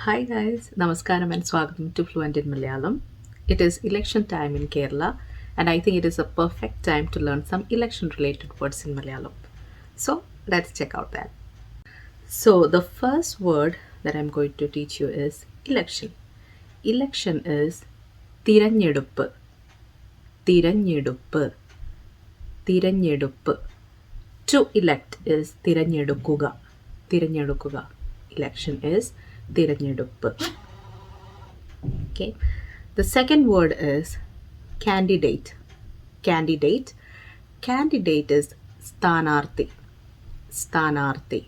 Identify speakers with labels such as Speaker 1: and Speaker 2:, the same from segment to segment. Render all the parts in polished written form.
Speaker 1: Hi guys, Namaskaram and Swagatam to Fluent in Malayalam. It is election time in Kerala and I think it is a perfect time to learn some election related words in Malayalam. So let's check out that. So the first word that I'm going to teach you is election. Election is തിരഞ്ഞെടുപ്പ്. തിരഞ്ഞെടുപ്പ്. തിരഞ്ഞെടുപ്പ്. To elect is തിരഞ്ഞെടുക്കുക. തിരഞ്ഞെടുക്കുക. Election is തിരഞ്ഞെടുപ്പ്. Okay. The second word is candidate. Candidate. Candidate is സ്ഥാനാർത്ഥി. സ്ഥാനാർത്ഥി.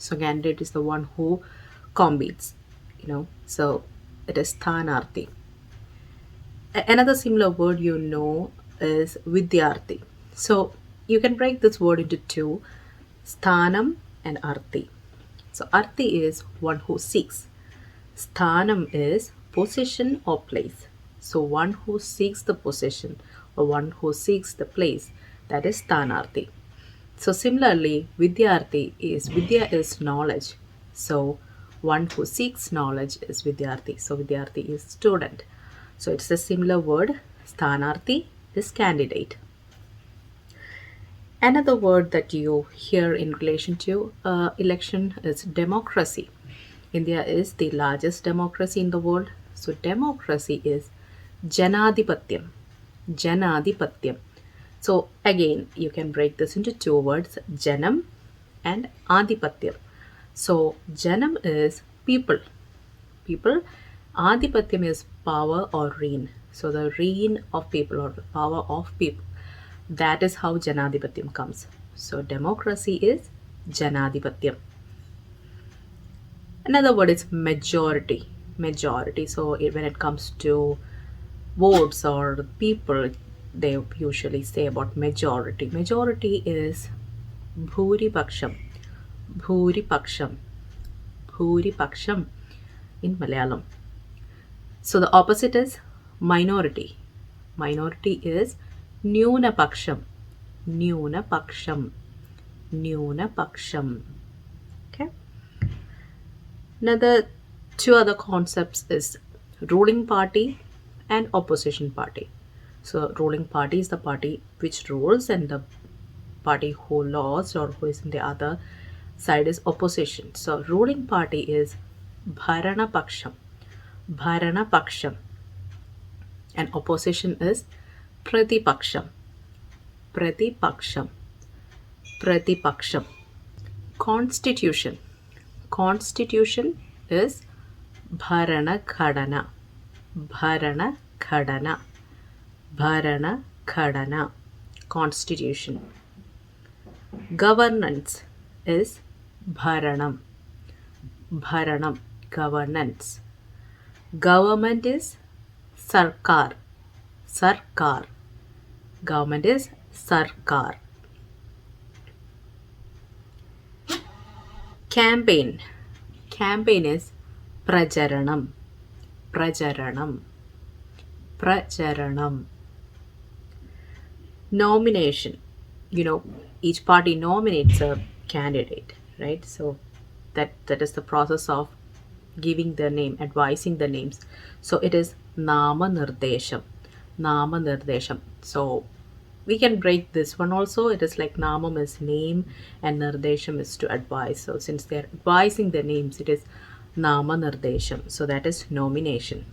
Speaker 1: So candidate is the one who competes, So it is സ്ഥാനാർത്ഥി. Another similar word is vidyarthi. So you can break this word into two, sthanam and arthi. So arthi is one who seeks. Sthanam is position or place. So one who seeks the position or one who seeks the place, that is sthanarthi. So similarly, vidya is knowledge. So one who seeks knowledge is vidyarthi. So vidyarthi is student. So it's a similar word. Sthanarthi is candidate. Another word that you hear in relation to election is democracy. India is the largest democracy in the world. So democracy is janadhipatyam. Janadhipatyam. So again, you can break this into two words, janam and adhipatyam. So janam is people. People. Adhipatyam is power or reign. So the reign of people or the power of people. That is how janadhipatyam comes. So democracy is janadhipatyam. Another word is majority. Majority. So when it comes to votes or people, they usually say about majority. Majority is Bhooripaksham. Bhooripaksham. Bhooripaksham in Malayalam. So the opposite is minority. Minority is Nyunapaksham. Nyunapaksham. Nyunapaksham. Okay. Another two other concepts is ruling party and opposition party. So ruling party is the party which rules and the party who lost or who is in the other side is opposition. So ruling party is Bharanapaksham. Bharanapaksham. And opposition is Pratipaksham. Pratipaksham. Pratipaksham. Constitution. Constitution is Bharanaghatana. Bharanaghatana. Bharanaghatana. Constitution. Governance is Bharanam. Bharanam. Governance. Government is Sarkar. Sarkar. Government is Sarkar. Campaign. Campaign is Pracharanam. Pracharanam. Pracharanam. Nomination. Each party nominates a candidate, right? So that is the process of giving the name, advising the names. So it is Namanirdesham. Namanirdesham. So we can break this one also. It is like Namam is name and Nirdesham is to advise. So since they are advising the names, it is Namanirdesham. So that is nomination.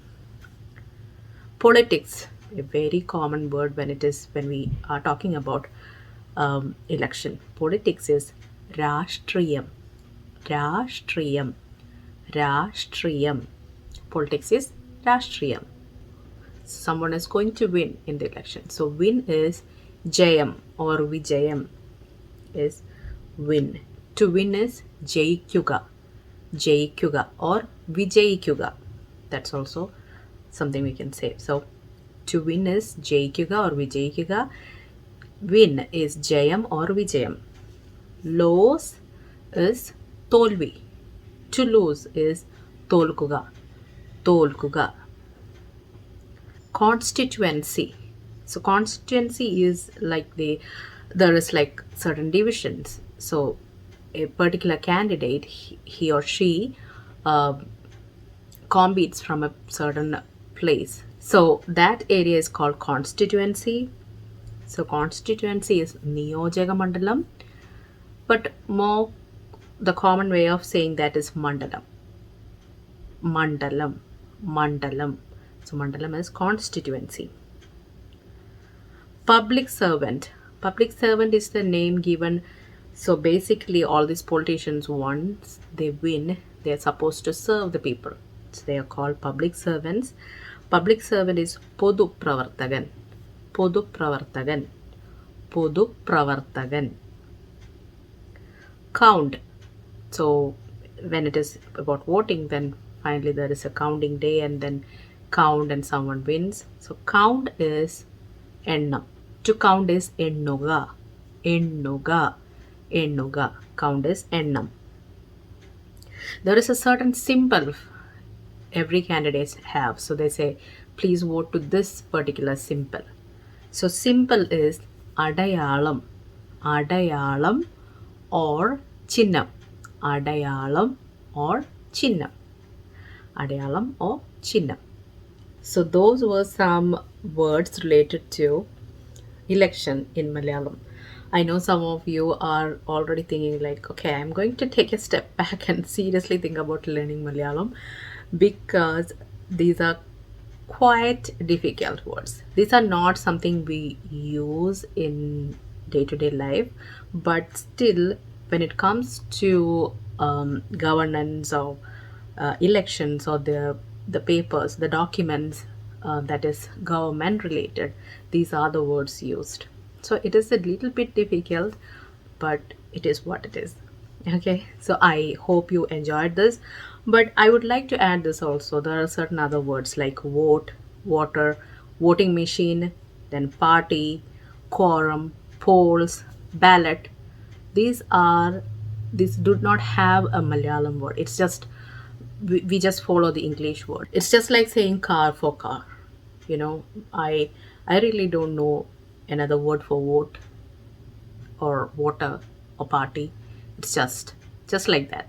Speaker 1: Politics, a very common word when we are talking about election. Politics is Rashtriyam. Rashtriyam. Rashtriyam. Politics is Rashtriyam. Someone is going to win in the election. So win is Jayam or Vijayam is win. To win is Jayikkuka. Jayikkuka or Vijayikkuka. That's also something we can say. So to win is Jayikkuka or Vijayikkuka. Win is Jayam or Vijayam. Lose is Tolvi. To lose is Tolkuga. Tolkuga. Constituency. So constituency is like there is like certain divisions. So a particular candidate, he or she competes from a certain place. So that area is called constituency. So constituency is Niyojaka Mandalam, but more the common way of saying that is Mandalam. Mandalam. Mandalam. So Mandalam is constituency. Public servant. Public servant is the name given. So basically all these politicians, once they win, they are supposed to serve the people. So they are called public servants. Public servant is Podu Pravartagan. Podu Pravartagan. Podu Pravartagan. Count. So when it is about voting, then finally there is a counting day and then count and someone wins. So count is Ennam. To count is Ennuga. Ennuga. Ennuga. Count is Ennam. There is a certain symbol every candidate have. So they say, please vote to this particular symbol. So symbol is Adayalam. Adayalam or Chinnam. Adayalam or Chinnam. Adayalam or Chinnam. So those were some words related to election in Malayalam. I know some of you are already thinking like, okay, I'm going to take a step back and seriously think about learning Malayalam, because these are quite difficult words. These are not something we use in day-to-day life, but still when it comes to governance or elections or the papers, the documents that is government related, these are the words used. So it is a little bit difficult, but it is what it is. Okay, so I hope you enjoyed this, but I would like to add this also. There are certain other words like vote, voter, voting machine, then party, quorum, polls, ballot. These do not have a Malayalam word. It's just we just follow the English word. It's just like saying car for car. You know, I really don't know another word for vote or voter or party. It's just like that.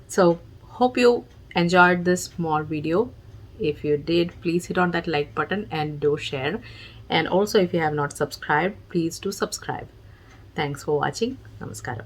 Speaker 1: So hope you enjoyed this small video. If you did, please hit on that like button and do share. And also if you have not subscribed, please do subscribe. Thanks for watching. Namaskaram.